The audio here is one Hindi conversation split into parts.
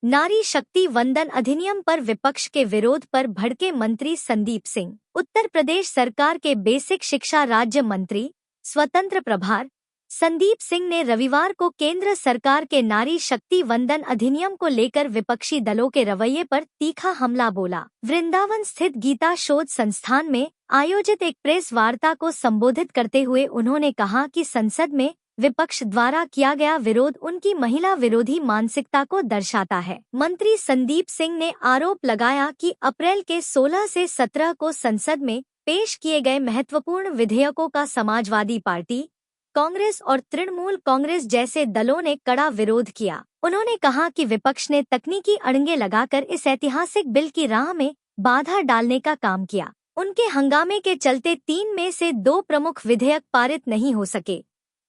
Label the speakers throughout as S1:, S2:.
S1: नारी शक्ति वंदन अधिनियम पर विपक्ष के विरोध पर भड़के मंत्री संदीप सिंह। उत्तर प्रदेश सरकार के बेसिक शिक्षा राज्य मंत्री स्वतंत्र प्रभार संदीप सिंह ने रविवार को केंद्र सरकार के नारी शक्ति वंदन अधिनियम को लेकर विपक्षी दलों के रवैये पर तीखा हमला बोला। वृंदावन स्थित गीता शोध संस्थान में आयोजित एक प्रेस वार्ता को संबोधित करते हुए उन्होंने कहा कि संसद में विपक्ष द्वारा किया गया विरोध उनकी महिला विरोधी मानसिकता को दर्शाता है। मंत्री संदीप सिंह ने आरोप लगाया कि अप्रैल के 16 से 17 को संसद में पेश किए गए महत्वपूर्ण विधेयकों का समाजवादी पार्टी, कांग्रेस और तृणमूल कांग्रेस जैसे दलों ने कड़ा विरोध किया। उन्होंने कहा कि विपक्ष ने तकनीकी अड़ंगे लगाकर इस ऐतिहासिक बिल की राह में बाधा डालने का काम किया। उनके हंगामे के चलते 3 में से 2 प्रमुख विधेयक पारित नहीं हो सके,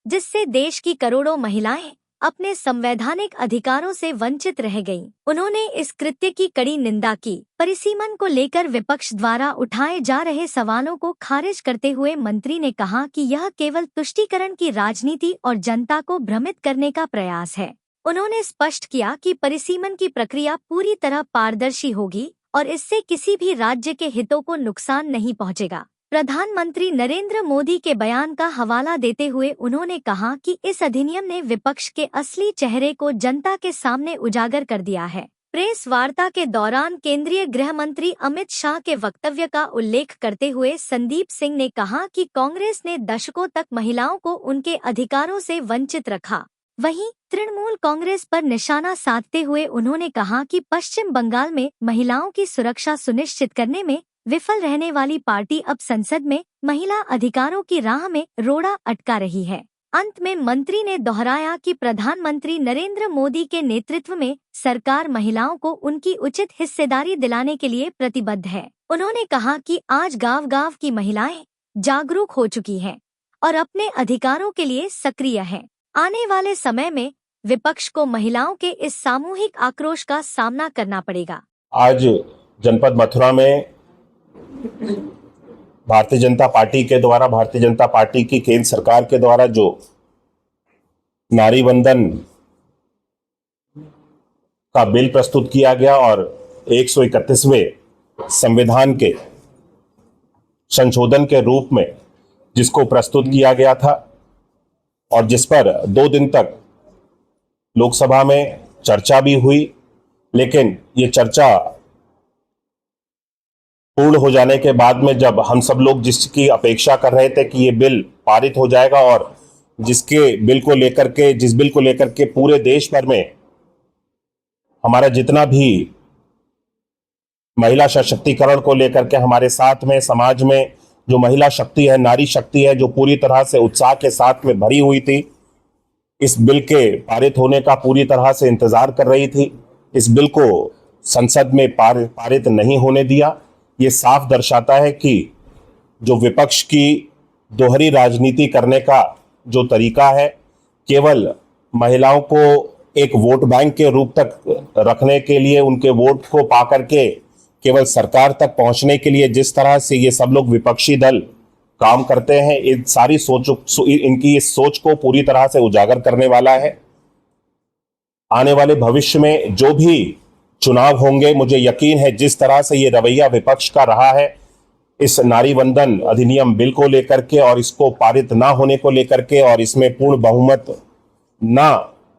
S1: जिससे देश की करोड़ों महिलाएं अपने संवैधानिक अधिकारों से वंचित रह गईं। उन्होंने इस कृत्य की कड़ी निंदा की। परिसीमन को लेकर विपक्ष द्वारा उठाए जा रहे सवालों को खारिज करते हुए मंत्री ने कहा कि यह केवल तुष्टीकरण की राजनीति और जनता को भ्रमित करने का प्रयास है। उन्होंने स्पष्ट किया कि परिसीमन की प्रक्रिया पूरी तरह पारदर्शी होगी और इससे किसी भी राज्य के हितों को नुकसान नहीं पहुंचेगा। प्रधानमंत्री नरेंद्र मोदी के बयान का हवाला देते हुए उन्होंने कहा कि इस अधिनियम ने विपक्ष के असली चेहरे को जनता के सामने उजागर कर दिया है। प्रेस वार्ता के दौरान केंद्रीय गृह मंत्री अमित शाह के वक्तव्य का उल्लेख करते हुए संदीप सिंह ने कहा कि कांग्रेस ने दशकों तक महिलाओं को उनके अधिकारों से वंचित रखा। वहीं तृणमूल कांग्रेस पर निशाना साधते हुए उन्होंने कहा कि पश्चिम बंगाल में महिलाओं की सुरक्षा सुनिश्चित करने में विफल रहने वाली पार्टी अब संसद में महिला अधिकारों की राह में रोड़ा अटका रही है। अंत में मंत्री ने दोहराया कि प्रधानमंत्री नरेंद्र मोदी के नेतृत्व में सरकार महिलाओं को उनकी उचित हिस्सेदारी दिलाने के लिए प्रतिबद्ध है। उन्होंने कहा कि आज गांव-गांव की महिलाएं जागरूक हो चुकी हैं और अपने अधिकारों के लिए सक्रिय हैं। आने वाले समय में विपक्ष को महिलाओं के इस सामूहिक आक्रोश का सामना करना पड़ेगा।
S2: आज जनपद मथुरा में भारतीय जनता पार्टी के द्वारा, भारतीय जनता पार्टी की केंद्र सरकार के द्वारा जो नारी वंदन का बिल प्रस्तुत किया गया और 131वें संविधान के संशोधन के रूप में जिसको प्रस्तुत किया गया था और जिस पर 2 दिन तक लोकसभा में चर्चा भी हुई, लेकिन ये चर्चा पूर्ण हो जाने के बाद में जब हम सब लोग जिसकी अपेक्षा कर रहे थे कि ये बिल पारित हो जाएगा और जिस बिल को लेकर के पूरे देश भर में हमारा जितना भी महिला सशक्तिकरण को लेकर के हमारे साथ में समाज में जो महिला शक्ति है, नारी शक्ति है, जो पूरी तरह से उत्साह के साथ में भरी हुई थी, इस बिल के पारित होने का पूरी तरह से इंतजार कर रही थी, इस बिल को संसद में पारित नहीं होने दिया। ये साफ दर्शाता है कि जो विपक्ष की दोहरी राजनीति करने का जो तरीका है, केवल महिलाओं को एक वोट बैंक के रूप तक रखने के लिए, उनके वोट को पाकर के केवल सरकार तक पहुंचने के लिए जिस तरह से ये सब लोग विपक्षी दल काम करते हैं, इनकी इस सोच को पूरी तरह से उजागर करने वाला है। आने वाले भविष्य में जो भी चुनाव होंगे, मुझे यकीन है जिस तरह से ये रवैया विपक्ष का रहा है इस नारी वंदन अधिनियम बिल को लेकर के और इसको पारित ना होने को लेकर के और इसमें पूर्ण बहुमत ना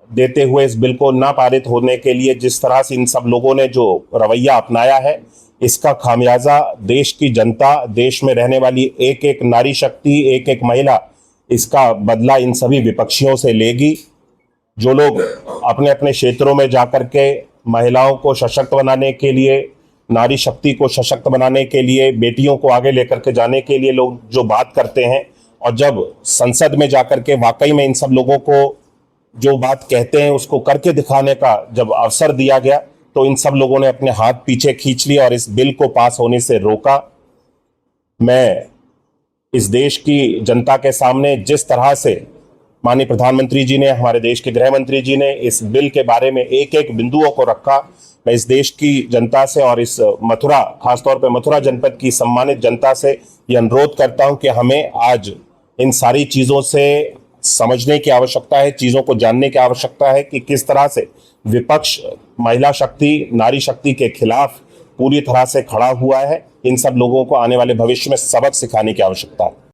S2: देते हुए इस बिल को ना पारित होने के लिए जिस तरह से इन सब लोगों ने जो रवैया अपनाया है, इसका खामियाजा देश की जनता, देश में रहने वाली एक एक नारी शक्ति, एक एक महिला, इसका बदला इन सभी विपक्षियों से लेगी। जो लोग अपने अपने क्षेत्रों में जाकर के महिलाओं को सशक्त बनाने के लिए, नारी शक्ति को सशक्त बनाने के लिए, बेटियों को आगे लेकर के जाने के लिए लोग जो बात करते हैं और जब संसद में जाकर के वाकई में इन सब लोगों को जो बात कहते हैं उसको करके दिखाने का जब अवसर दिया गया, तो इन सब लोगों ने अपने हाथ पीछे खींच लिए और इस बिल को पास होने से रोका। मैं इस देश की जनता के सामने जिस तरह से माननीय प्रधानमंत्री जी ने, हमारे देश के गृह मंत्री जी ने इस बिल के बारे में एक एक बिंदुओं को रखा, मैं इस देश की जनता से और इस मथुरा, खासतौर पर मथुरा जनपद की सम्मानित जनता से ये अनुरोध करता हूं कि हमें आज इन सारी चीज़ों से समझने की आवश्यकता है, चीजों को जानने की आवश्यकता है कि किस तरह से विपक्ष महिला शक्ति, नारी शक्ति के खिलाफ पूरी तरह से खड़ा हुआ है। इन सब लोगों को आने वाले भविष्य में सबक सिखाने की आवश्यकता है।